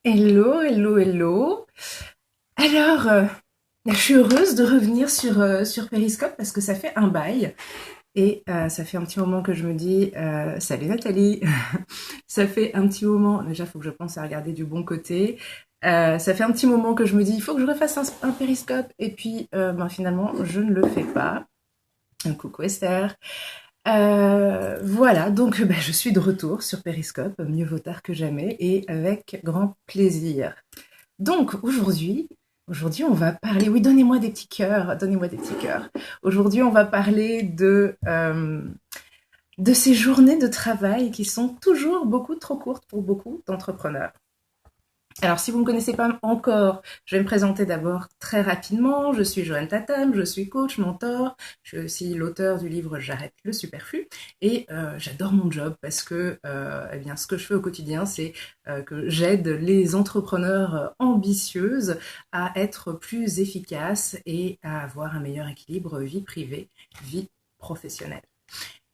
Hello, hello, hello. Alors, je suis heureuse de revenir sur Periscope parce que ça fait un bail et ça fait un petit moment que je me dis salut Nathalie. Ça fait un petit moment, déjà il faut que je pense à regarder du bon côté. Ça fait un petit moment que je me dis il faut que je refasse un Periscope et puis finalement je ne le fais pas. Un coucou Esther. Voilà, donc je suis de retour sur Periscope, mieux vaut tard que jamais et avec grand plaisir. Donc aujourd'hui, on va parler. Oui, donnez-moi des petits cœurs, donnez-moi des petits cœurs. Aujourd'hui, on va parler de ces journées de travail qui sont toujours beaucoup trop courtes pour beaucoup d'entrepreneurs. Alors, si vous ne me connaissez pas encore, je vais me présenter d'abord très rapidement. Je suis Joanne Tatam, je suis coach, mentor. Je suis aussi l'auteur du livre J'arrête le superflu. Et j'adore mon job parce que ce que je fais au quotidien, c'est que j'aide les entrepreneurs ambitieuses à être plus efficaces et à avoir un meilleur équilibre vie privée, vie professionnelle.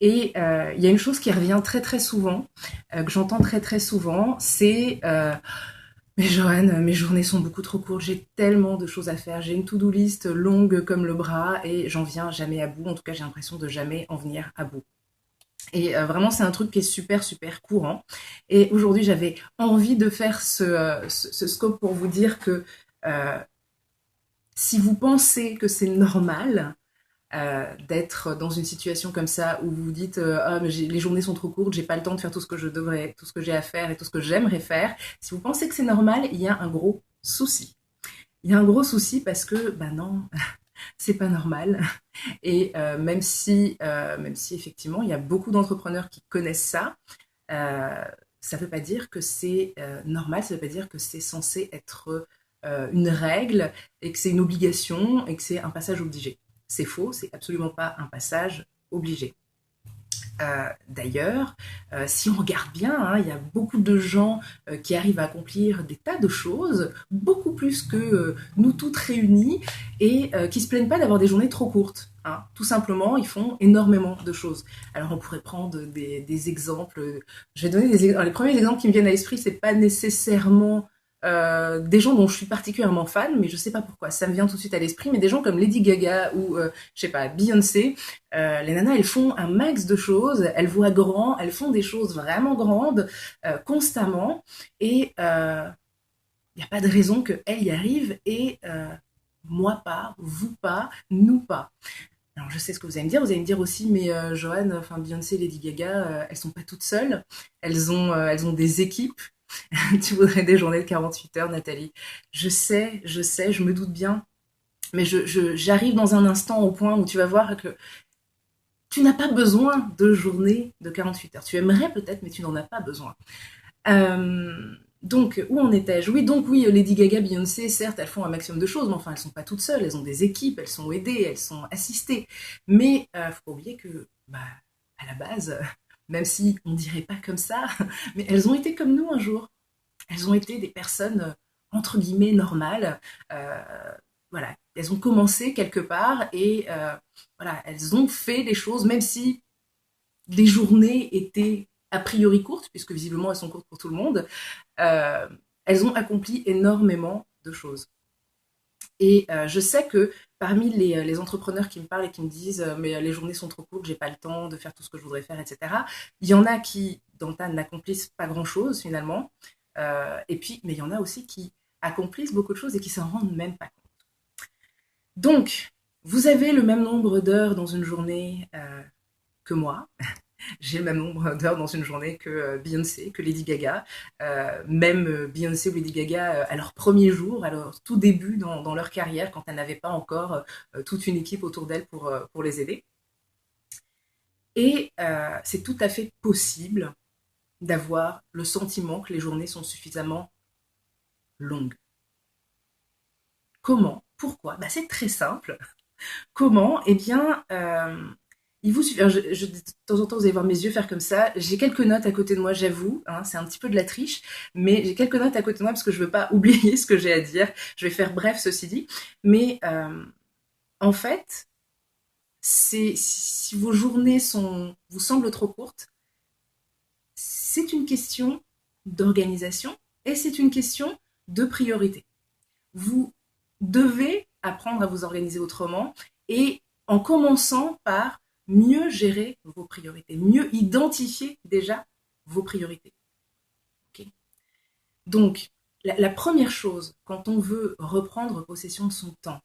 Et il y a une chose qui revient très très souvent, que j'entends très très souvent, c'est mais Joanne, mes journées sont beaucoup trop courtes, j'ai tellement de choses à faire, j'ai une to-do list longue comme le bras et j'en viens jamais à bout, en tout cas j'ai l'impression de jamais en venir à bout. Et vraiment c'est un truc qui est super super courant. Et aujourd'hui j'avais envie de faire ce scope pour vous dire que euh, si vous pensez que c'est normal, d'être dans une situation comme ça où vous vous dites ah mais les journées sont trop courtes, j'ai pas le temps de faire tout ce que je devrais, tout ce que j'ai à faire et tout ce que j'aimerais faire. Si vous pensez que c'est normal, il y a un gros souci. Il y a un gros souci parce que bah non, c'est pas normal. Et même si effectivement il y a beaucoup d'entrepreneurs qui connaissent ça, euh, ça veut pas dire que c'est normal, ça veut pas dire que c'est censé être une règle et que c'est une obligation et que c'est un passage obligé. C'est faux, c'est absolument pas un passage obligé. D'ailleurs, si on regarde bien, hein, il y a beaucoup de gens qui arrivent à accomplir des tas de choses, beaucoup plus que nous toutes réunies, et qui se plaignent pas d'avoir des journées trop courtes. Hein. Tout simplement, ils font énormément de choses. Alors, on pourrait prendre des exemples. Je vais donner les premiers exemples qui me viennent à l'esprit. C'est pas nécessairement des gens dont je suis particulièrement fan, mais je sais pas pourquoi. Ça me vient tout de suite à l'esprit. Mais des gens comme Lady Gaga ou je sais pas Beyoncé, les nanas, elles font un max de choses, elles voient grand, elles font des choses vraiment grandes constamment et il n'y a pas de raison qu'elles y arrivent et moi pas, vous pas, nous pas. Alors je sais ce que vous allez me dire aussi, mais Joanne, enfin Beyoncé, Lady Gaga, elles sont pas toutes seules, elles ont des équipes. Tu voudrais des journées de 48 heures, Nathalie. Je sais, je me doute bien, mais j'arrive dans un instant au point où tu vas voir que tu n'as pas besoin de journée de 48 heures. Tu aimerais peut-être, mais tu n'en as pas besoin. Donc, où en étais-je? Oui, donc oui, Lady Gaga, Beyoncé, certes, elles font un maximum de choses, mais enfin, elles sont pas toutes seules, elles ont des équipes, elles sont aidées, elles sont assistées. Mais faut pas oublier que, bah, à la base, même si on dirait pas comme ça, mais elles ont été comme nous un jour. Elles ont été des personnes entre guillemets normales. Euh, voilà, elles ont commencé quelque part et voilà, elles ont fait des choses, même si les journées étaient a priori courtes, puisque visiblement elles sont courtes pour tout le monde. Euh, Elles ont accompli énormément de choses. Et je sais que parmi les entrepreneurs qui me parlent et qui me disent mais les journées sont trop courtes, j'ai pas le temps de faire tout ce que je voudrais faire, etc. Il y en a qui, dans le tas, n'accomplissent pas grand-chose finalement. Et puis, mais il y en a aussi qui accomplissent beaucoup de choses et qui s'en rendent même pas compte. Donc, vous avez le même nombre d'heures dans une journée que moi. J'ai le même nombre d'heures dans une journée que Beyoncé, que Lady Gaga. Même Beyoncé ou Lady Gaga, à leur premier jour, à leur tout début dans leur carrière, quand elles n'avaient pas encore toute une équipe autour d'elles pour les aider. Et c'est tout à fait possible d'avoir le sentiment que les journées sont suffisamment longues. Comment? Pourquoi? Bah, c'est très simple. Comment? Eh bien, il vous suffit. De temps en temps, vous allez voir mes yeux faire comme ça. J'ai quelques notes à côté de moi, j'avoue. Hein, c'est un petit peu de la triche, mais j'ai quelques notes à côté de moi parce que je veux pas oublier ce que j'ai à dire. Je vais faire bref, ceci dit. Mais en fait, si vos journées vous semblent trop courtes, c'est une question d'organisation et c'est une question de priorités. Vous devez apprendre à vous organiser autrement et en commençant par mieux gérer vos priorités, mieux identifier déjà vos priorités. Okay. Donc, la première chose, quand on veut reprendre possession de son temps,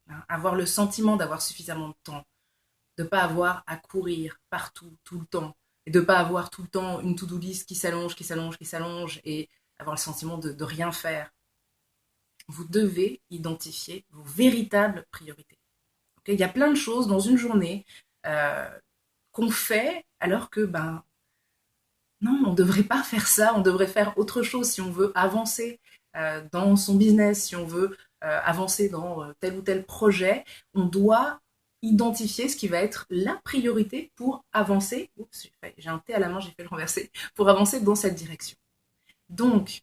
hein, avoir le sentiment d'avoir suffisamment de temps, de ne pas avoir à courir partout, tout le temps, et de ne pas avoir tout le temps une to-do list qui s'allonge, qui s'allonge, qui s'allonge, et avoir le sentiment de rien faire, vous devez identifier vos véritables priorités. Okay, il y a plein de choses dans une journée qu'on fait alors que, non, on ne devrait pas faire ça, on devrait faire autre chose si on veut avancer dans son business, si on veut avancer dans tel ou tel projet, on doit identifier ce qui va être la priorité pour avancer. Oups, j'ai un thé à la main, j'ai fait le renverser, pour avancer dans cette direction. Donc,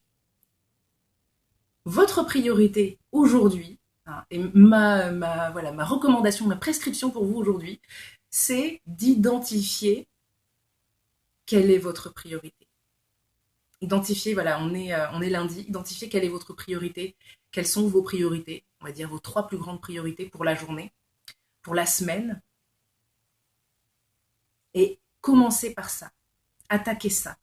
votre priorité aujourd'hui, hein, et ma recommandation, ma prescription pour vous aujourd'hui, c'est d'identifier quelle est votre priorité. Identifier, voilà, on est lundi, identifier quelle est votre priorité, quelles sont vos priorités, on va dire vos 3 plus grandes priorités pour la journée, pour la semaine, et commencez par ça, attaquez ça.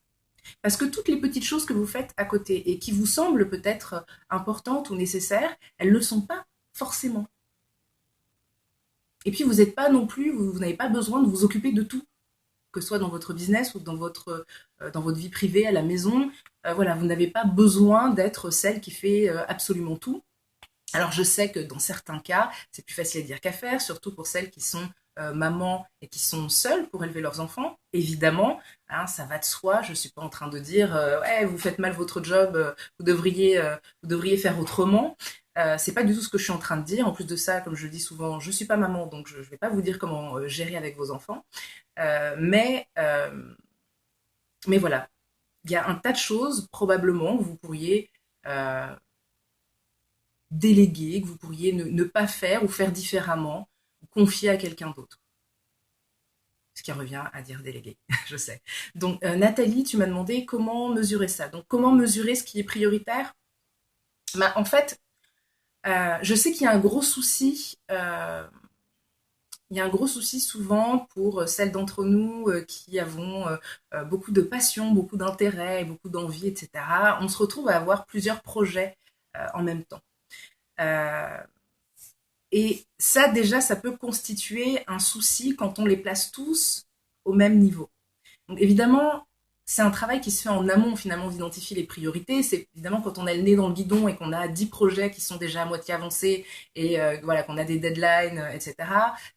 Parce que toutes les petites choses que vous faites à côté et qui vous semblent peut-être importantes ou nécessaires, elles ne le sont pas forcément. Et puis vous n'êtes pas non plus, vous n'avez pas besoin de vous occuper de tout, que ce soit dans votre business ou dans votre vie privée, à la maison. Voilà, vous n'avez pas besoin d'être celle qui fait absolument tout. Alors je sais que dans certains cas, c'est plus facile à dire qu'à faire, surtout pour celles qui sont mamans et qui sont seules pour élever leurs enfants. Évidemment, hein, ça va de soi. Je ne suis pas en train de dire ouais, vous faites mal votre job, vous devriez faire autrement. C'est pas du tout ce que je suis en train de dire. En plus de ça, comme je le dis souvent, je suis pas maman, donc je ne vais pas vous dire comment gérer avec vos enfants. Mais voilà, il y a un tas de choses probablement que vous pourriez déléguer, que vous pourriez ne pas faire ou faire différemment, ou confier à quelqu'un d'autre. Ce qui revient à dire déléguer, je sais. Donc Nathalie, tu m'as demandé comment mesurer ça. Donc comment mesurer ce qui est prioritaire? En fait, je sais qu'il y a un gros souci. Il y a un gros souci souvent pour celles d'entre nous qui avons beaucoup de passion, beaucoup d'intérêt, beaucoup d'envie, etc. On se retrouve à avoir plusieurs projets en même temps. Et ça, déjà, ça peut constituer un souci quand on les place tous au même niveau. Donc évidemment, c'est un travail qui se fait en amont finalement d'identifier les priorités. C'est évidemment quand on a le nez dans le guidon et qu'on a 10 projets qui sont déjà à moitié avancés et voilà, qu'on a des deadlines, etc.,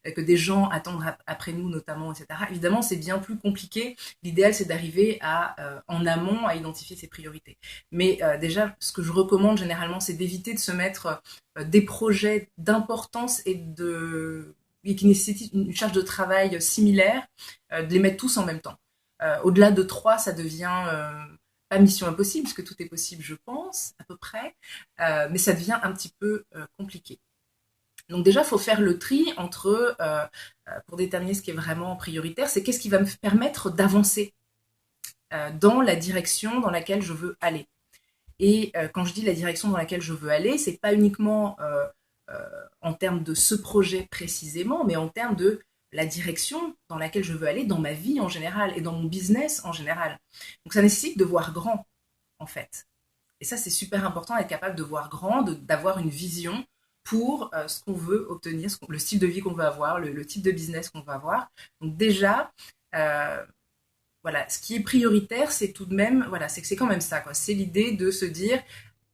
que des gens attendent après nous notamment, etc. Évidemment, c'est bien plus compliqué. L'idéal, c'est d'arriver en amont à identifier ses priorités. Mais déjà, ce que je recommande généralement, c'est d'éviter de se mettre des projets d'importance et qui nécessitent une charge de travail similaire, de les mettre tous en même temps. Au-delà de 3, ça devient pas mission impossible, parce que tout est possible, je pense, à peu près, mais ça devient un petit peu compliqué. Donc déjà, il faut faire le tri entre, pour déterminer ce qui est vraiment prioritaire, c'est qu'est-ce qui va me permettre d'avancer dans la direction dans laquelle je veux aller. Et quand je dis la direction dans laquelle je veux aller, c'est pas uniquement en termes de ce projet précisément, mais en termes de la direction dans laquelle je veux aller dans ma vie en général et dans mon business en général. Donc ça nécessite de voir grand, en fait. Et ça, c'est super important, être capable de voir grand, d'avoir une vision pour ce qu'on veut obtenir, le style de vie qu'on veut avoir, le type de business qu'on veut avoir. Donc déjà, voilà, ce qui est prioritaire, c'est tout de même, voilà, c'est quand même ça, quoi. C'est l'idée de se dire,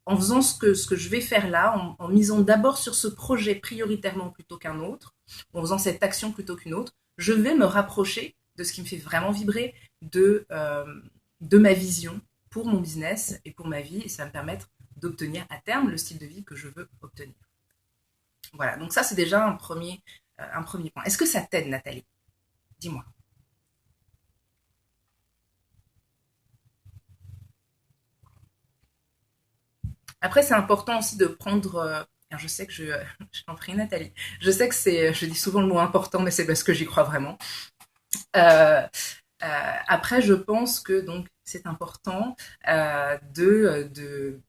en faisant ce que je vais faire là, en misant d'abord sur ce projet prioritairement plutôt qu'un autre, en faisant cette action plutôt qu'une autre, je vais me rapprocher de ce qui me fait vraiment vibrer, de ma vision pour mon business et pour ma vie, et ça va me permettre d'obtenir à terme le style de vie que je veux obtenir. Voilà, donc ça c'est déjà un premier point. Est-ce que ça t'aide, Nathalie? Dis-moi. Après, c'est important aussi de prendre. Je sais que je t'en prie, Nathalie. Je sais que je dis souvent le mot important, mais c'est parce que j'y crois vraiment. Après, je pense que donc c'est important de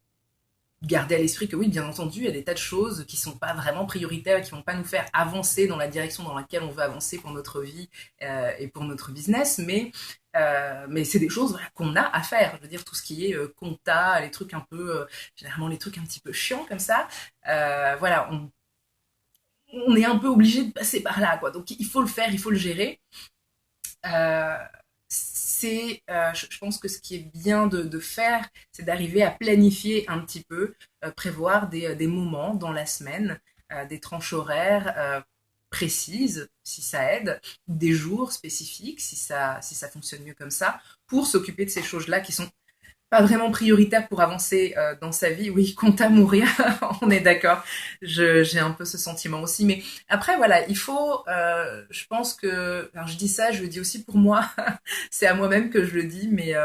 garder à l'esprit que oui, bien entendu, il y a des tas de choses qui sont pas vraiment prioritaires, qui vont pas nous faire avancer dans la direction dans laquelle on veut avancer pour notre vie et pour notre business, mais c'est des choses voilà, qu'on a à faire. Je veux dire, tout ce qui est compta, les trucs un peu, généralement les trucs un petit peu chiants comme ça, voilà, on est un peu obligé de passer par là, quoi. Donc il faut le faire, il faut le gérer. Euh, je pense que ce qui est bien de faire, c'est d'arriver à planifier un petit peu, prévoir des moments dans la semaine, des tranches horaires précises, si ça aide, des jours spécifiques, si ça fonctionne mieux comme ça, pour s'occuper de ces choses-là qui sont pas vraiment prioritaire pour avancer dans sa vie. Oui, compta mourir, on est d'accord. J'ai un peu ce sentiment aussi. Mais après, voilà, il faut, je pense que, alors je dis ça, je le dis aussi pour moi, c'est à moi-même que je le dis, mais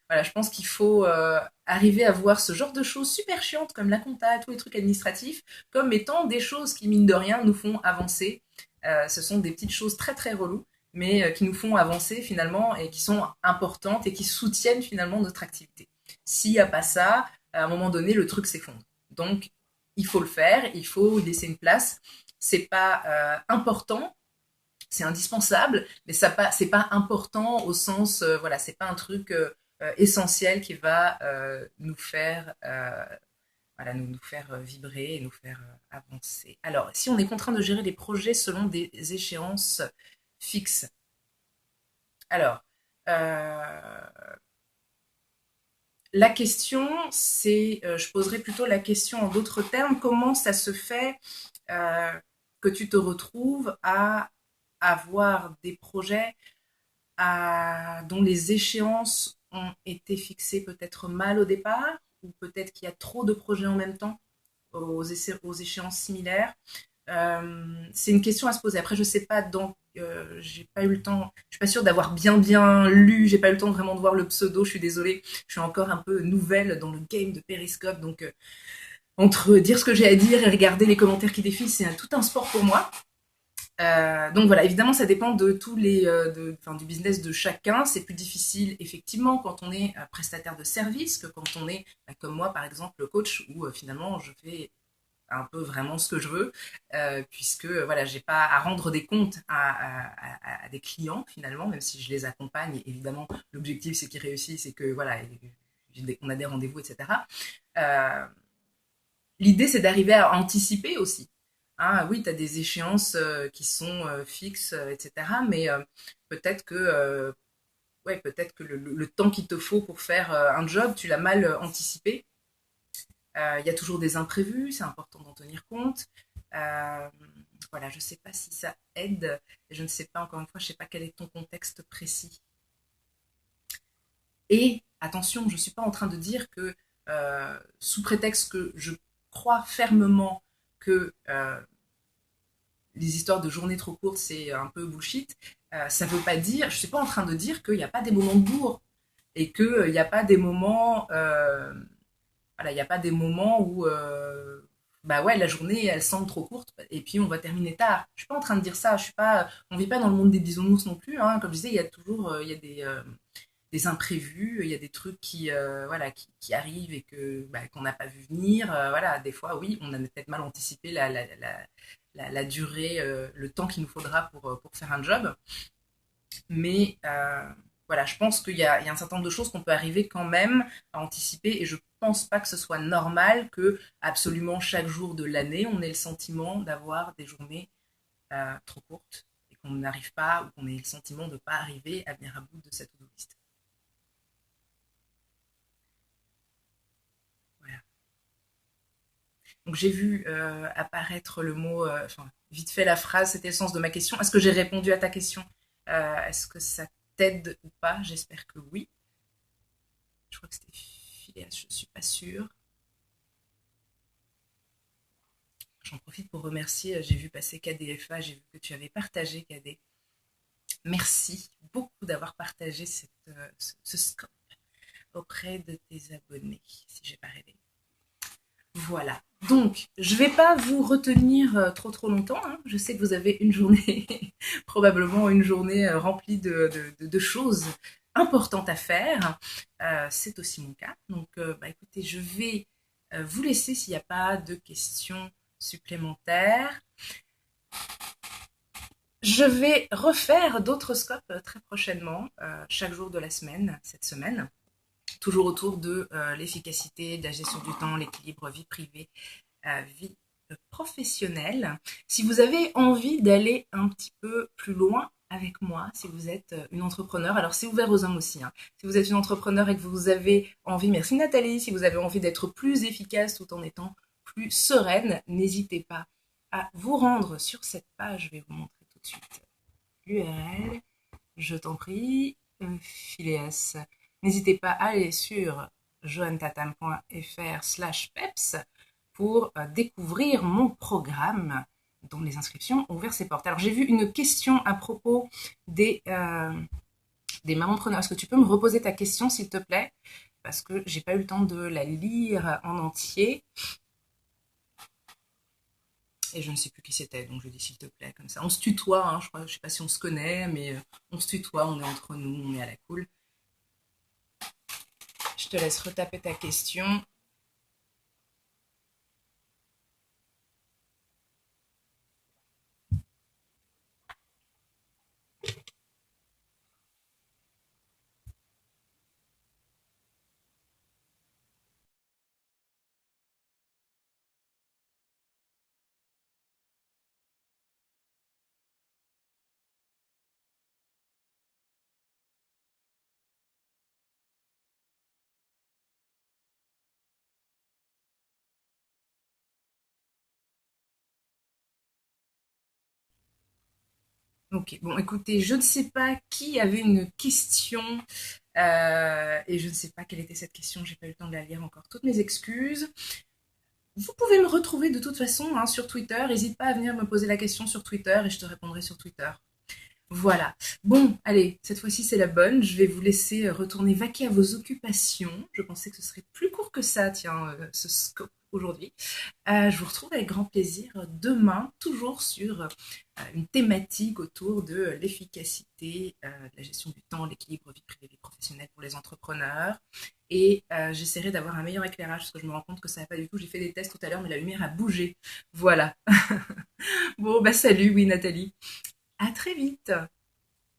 voilà, je pense qu'il faut arriver à voir ce genre de choses super chiantes comme la compta, tous les trucs administratifs, comme étant des choses qui, mine de rien, nous font avancer. Ce sont des petites choses très très reloues, mais qui nous font avancer finalement et qui sont importantes et qui soutiennent finalement notre activité. S'il n'y a pas ça, à un moment donné, le truc s'effondre. Donc, il faut le faire, il faut laisser une place. C'est pas important, c'est indispensable, mais c'est pas important au sens, voilà, c'est pas un truc essentiel qui va nous faire, voilà, nous faire vibrer et nous faire avancer. Alors, si on est contraint de gérer des projets selon des échéances fixes, alors, la question, c'est, je poserais plutôt la question en d'autres termes, comment ça se fait euh, que tu te retrouves à avoir des projets dont les échéances ont été fixées peut-être mal au départ, ou peut-être qu'il y a trop de projets en même temps aux échéances similaires. C'est une question à se poser. Après, je sais pas, donc j'ai pas eu le temps, je suis pas sûre d'avoir bien lu, j'ai pas eu le temps de vraiment de voir le pseudo, je suis désolée, je suis encore un peu nouvelle dans le game de Periscope, donc entre dire ce que j'ai à dire et regarder les commentaires qui défilent, c'est tout un sport pour moi. Donc voilà, évidemment, ça dépend de tous du business de chacun. C'est plus difficile, effectivement, quand on est prestataire de service que quand on est, comme moi, par exemple, le coach, où finalement, je fais un peu vraiment ce que je veux, puisque voilà, j'ai pas à rendre des comptes à des clients finalement, même si je les accompagne. Évidemment, l'objectif c'est qu'ils réussissent et que voilà, on a des rendez-vous, etc. Euh, L'idée c'est d'arriver à anticiper aussi. Ah oui, tu as des échéances qui sont fixes, etc. Mais peut-être que ouais, peut-être que le temps qu'il te faut pour faire un job, tu l'as mal anticipé. Il y a toujours des imprévus, c'est important d'en tenir compte. Euh, voilà, je ne sais pas si ça aide. Je ne sais pas, encore une fois, je ne sais pas quel est ton contexte précis. Et attention, je ne suis pas en train de dire que, sous prétexte que je crois fermement que les histoires de journées trop courtes, c'est un peu bullshit, ça ne veut pas dire, je ne suis pas en train de dire qu'il n'y a pas des moments de bourre et qu'il n'y a pas des moments voilà, il n'y a pas des moments où bah ouais, la journée elle semble trop courte et puis on va terminer tard. Je suis pas en train de dire ça, je suis pas on vit pas dans le monde des bisounours non plus hein. Comme je disais, il y a toujours il y a des imprévus, il y a des trucs qui voilà qui arrivent et que bah, qu'on n'a pas vu venir, voilà, des fois oui, on a peut-être mal anticipé la durée le temps qu'il nous faudra pour faire un job. Mais voilà, je pense qu'il y a un certain nombre de choses qu'on peut arriver quand même à anticiper et je pense pas que ce soit normal que absolument chaque jour de l'année, on ait le sentiment d'avoir des journées trop courtes et qu'on n'arrive pas ou qu'on ait le sentiment de ne pas arriver à venir à bout de cette to-do list. Voilà. Donc j'ai vu apparaître le mot, enfin vite fait la phrase, c'était le sens de ma question. Est-ce que j'ai répondu à ta question? Est-ce que ça t'aide ou pas? J'espère que oui. Je crois que c'était Phileas, je ne suis pas sûre. J'en profite pour remercier, j'ai vu passer KDFA, j'ai vu que tu avais partagé KD. Merci beaucoup d'avoir partagé ce scope auprès de tes abonnés, si j'ai pas rêvé. Voilà. Donc, je ne vais pas vous retenir trop longtemps. Hein. Je sais que vous avez une journée, probablement une journée remplie de choses importantes à faire. C'est aussi mon cas. Donc, bah, écoutez, je vais vous laisser s'il n'y a pas de questions supplémentaires. Je vais refaire d'autres scopes très prochainement, chaque jour de la semaine, cette semaine, toujours autour de l'efficacité, de la gestion du temps, l'équilibre vie privée, vie professionnelle. Si vous avez envie d'aller un petit peu plus loin avec moi, si vous êtes une entrepreneur, alors c'est ouvert aux hommes aussi, hein. Si vous êtes une entrepreneur et que vous avez envie, merci Nathalie, si vous avez envie d'être plus efficace tout en étant plus sereine, n'hésitez pas à vous rendre sur cette page. Je vais vous montrer tout de suite l'URL. Je t'en prie, Phileas. N'hésitez pas à aller sur joantatam.fr/peps pour découvrir mon programme dont les inscriptions ont ouvert ses portes. Alors j'ai vu une question à propos des mamans-preneurs. Est-ce que tu peux me reposer ta question s'il te plaît? Parce que j'ai pas eu le temps de la lire en entier. Et je ne sais plus qui c'était, donc je dis s'il te plaît, comme ça. On se tutoie, hein, je sais pas si on se connaît, mais on se tutoie, on est entre nous, on est à la cool. Je te laisse retaper ta question. Ok, bon, écoutez, je ne sais pas qui avait une question et je ne sais pas quelle était cette question, j'ai pas eu le temps de la lire encore. Toutes mes excuses. Vous pouvez me retrouver de toute façon hein, sur Twitter. N'hésite pas à venir me poser la question sur Twitter et je te répondrai sur Twitter. Voilà. Bon, allez, cette fois-ci c'est la bonne. Je vais vous laisser retourner vaquer à vos occupations. Je pensais que ce serait plus court que ça, tiens, ce scope aujourd'hui. Je vous retrouve avec grand plaisir demain, toujours sur une thématique autour de l'efficacité, de la gestion du temps, l'équilibre vie privée, vie professionnelle pour les entrepreneurs. Et j'essaierai d'avoir un meilleur éclairage parce que je me rends compte que ça n'a pas du tout. J'ai fait des tests tout à l'heure, mais la lumière a bougé. Voilà. Bon, bah salut, oui, Nathalie. À très vite.